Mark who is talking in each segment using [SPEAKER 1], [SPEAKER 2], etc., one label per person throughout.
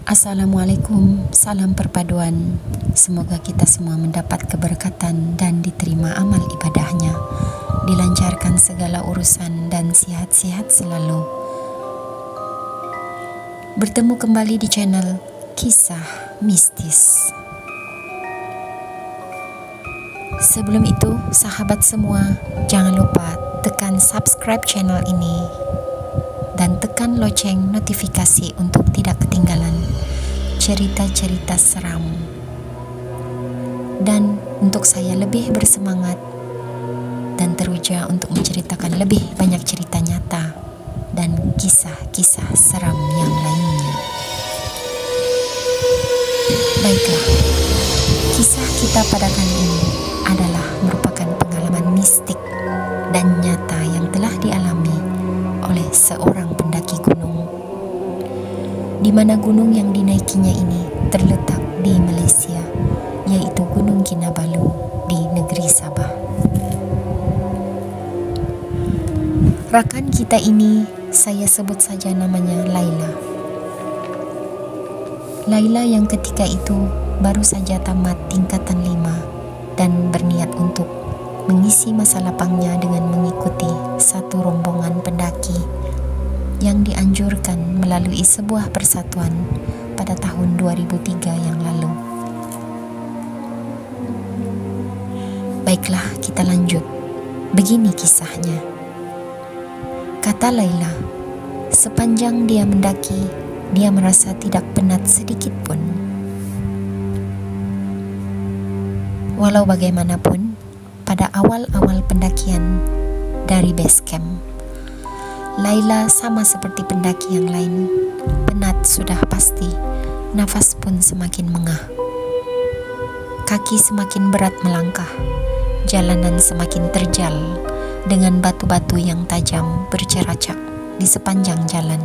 [SPEAKER 1] Assalamualaikum, salam perpaduan. Semoga kita semua mendapat keberkatan dan diterima amal ibadahnya, dilancarkan segala urusan dan sehat-sehat selalu. Bertemu kembali di channel Kisah Mistis. Sebelum itu, sahabat semua, jangan lupa tekan subscribe channel ini dan tekan lonceng notifikasi untuk tidak ketinggalan cerita-cerita seram. Dan untuk saya lebih bersemangat dan teruja untuk menceritakan lebih banyak cerita nyata dan kisah-kisah seram yang lainnya. Baiklah, kisah kita pada kali ini adalah merupakan pengalaman mistik dan nyata yang telah dialami oleh seorang pendaki gunung, di mana gunung yang dinaikinya ini terletak di Malaysia, yaitu Gunung Kinabalu di negeri Sabah. Rakan kita ini, saya sebut saja namanya Laila. Laila yang ketika itu baru saja tamat tingkatan 5 dan berniat untuk mengisi masa lapangnya dengan mengikuti satu rombongan pendaki yang dianjurkan melalui sebuah persatuan pada tahun 2003 yang lalu. Baiklah, kita lanjut. Begini kisahnya. Kata Laila, sepanjang dia mendaki, dia merasa tidak penat sedikit pun. Walau bagaimanapun, pada awal-awal pendakian dari base camp, Laila sama seperti pendaki yang lain, penat sudah pasti, nafas pun semakin mengah. Kaki semakin berat melangkah, jalanan semakin terjal dengan batu-batu yang tajam berceracak di sepanjang jalan.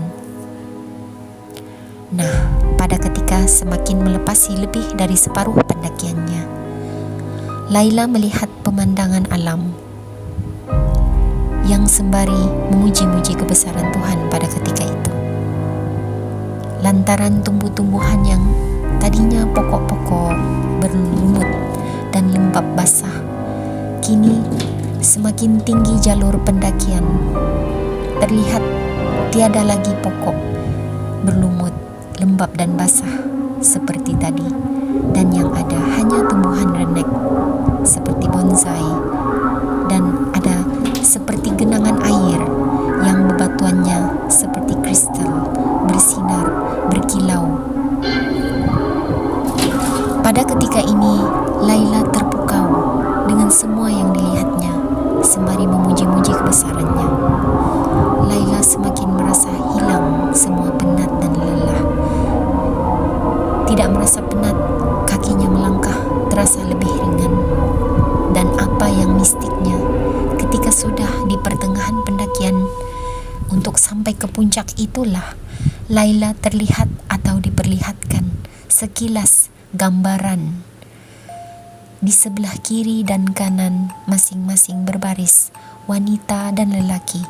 [SPEAKER 1] Nah, pada ketika semakin melepasi lebih dari separuh pendakiannya, Laila melihat pemandangan alam yang sembari memuji-muji kebesaran Tuhan pada ketika itu. Lantaran tumbuh-tumbuhan yang tadinya pokok-pokok berlumut dan lembab basah, kini semakin tinggi jalur pendakian. Terlihat tiada lagi pokok berlumut, lembab dan basah seperti tadi, dan yang ada hanya tumbuhan renek seperti bonsai, dan ada seperti genangan air yang bebatuannya seperti kristal, bersinar, berkilau. Pada ketika ini, Laila terpukau dengan semua yang dilihatnya, sembari memuji-muji kebesarannya. Laila semakin merasa hilang semua penat dan lelah. Tidak merasa penat, kakinya melangkah terasa lebih ringan. Dan apa yang mistiknya, ketika sudah di pertengahan pendakian untuk sampai ke puncak itulah Laila terlihat atau diperlihatkan sekilas gambaran. Di sebelah kiri dan kanan masing-masing berbaris wanita dan lelaki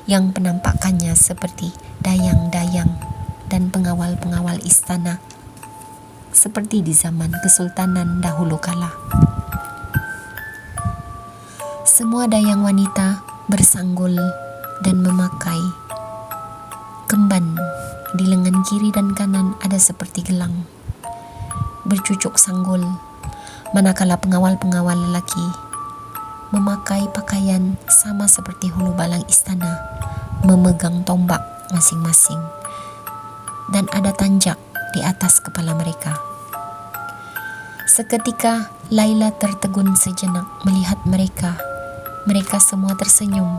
[SPEAKER 1] yang penampakannya seperti dayang-dayang dan pengawal-pengawal istana seperti di zaman Kesultanan dahulu kala. Semua dayang wanita bersanggul dan memakai kemban. Di lengan kiri dan kanan ada seperti gelang bercucuk sanggul, manakala pengawal-pengawal lelaki memakai pakaian sama seperti hulu balang istana, memegang tombak masing-masing, dan ada tanjak di atas kepala mereka. Seketika Laila tertegun sejenak melihat mereka. Mereka semua tersenyum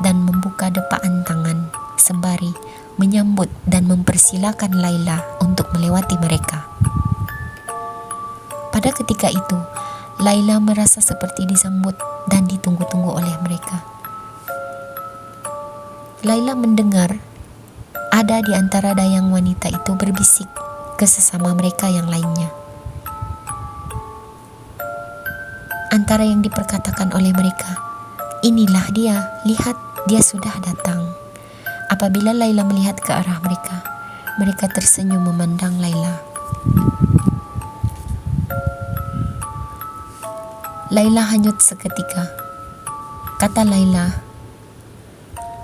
[SPEAKER 1] dan membuka depaan tangan sembari menyambut dan mempersilakan Laila untuk melewati mereka. Pada ketika itu, Laila merasa seperti disambut dan ditunggu-tunggu oleh mereka. Laila mendengar ada di antara dayang wanita itu berbisik ke sesama mereka yang lainnya. Antara yang diperkatakan oleh mereka, "Inilah dia, lihat, dia sudah datang." Apabila Laila melihat ke arah mereka, Mereka tersenyum memandang Laila. Laila hanyut seketika. Kata Laila,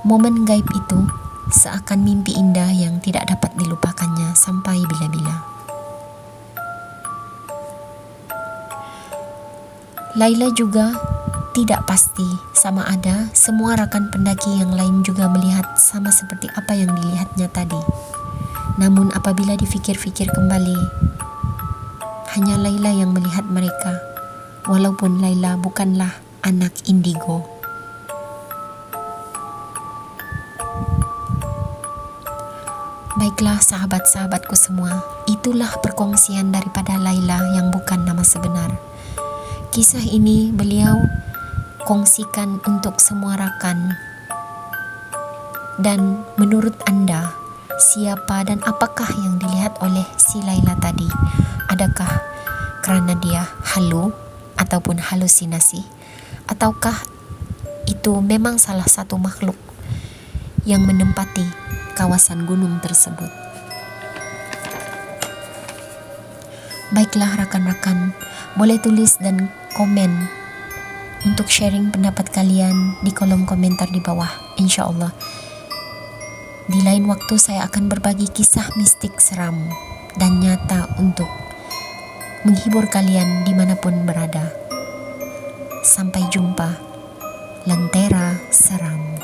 [SPEAKER 1] momen gaib itu seakan mimpi indah yang tidak dapat dilupakannya sampai bila-bila. Laila juga tidak pasti sama ada semua rakan pendaki yang lain juga melihat sama seperti apa yang dilihatnya tadi. Namun apabila dipikir-pikir kembali, hanya Laila yang melihat mereka, walaupun Laila bukanlah anak indigo. Baiklah sahabat-sahabatku semua, itulah perkongsian daripada Laila yang bukan nama sebenar. Kisah ini beliau kongsikan untuk semua rakan. Dan menurut Anda, siapa dan apakah yang dilihat oleh si Laila tadi? Adakah karena dia halu ataupun halusinasi? Ataukah itu memang salah satu makhluk yang menempati kawasan gunung tersebut? Baiklah rekan-rekan, boleh tulis dan komen untuk sharing pendapat kalian di kolom komentar di bawah. Insya Allah di lain waktu saya akan berbagi kisah mistik seram dan nyata untuk menghibur kalian dimanapun berada. Sampai jumpa, Lentera Seram.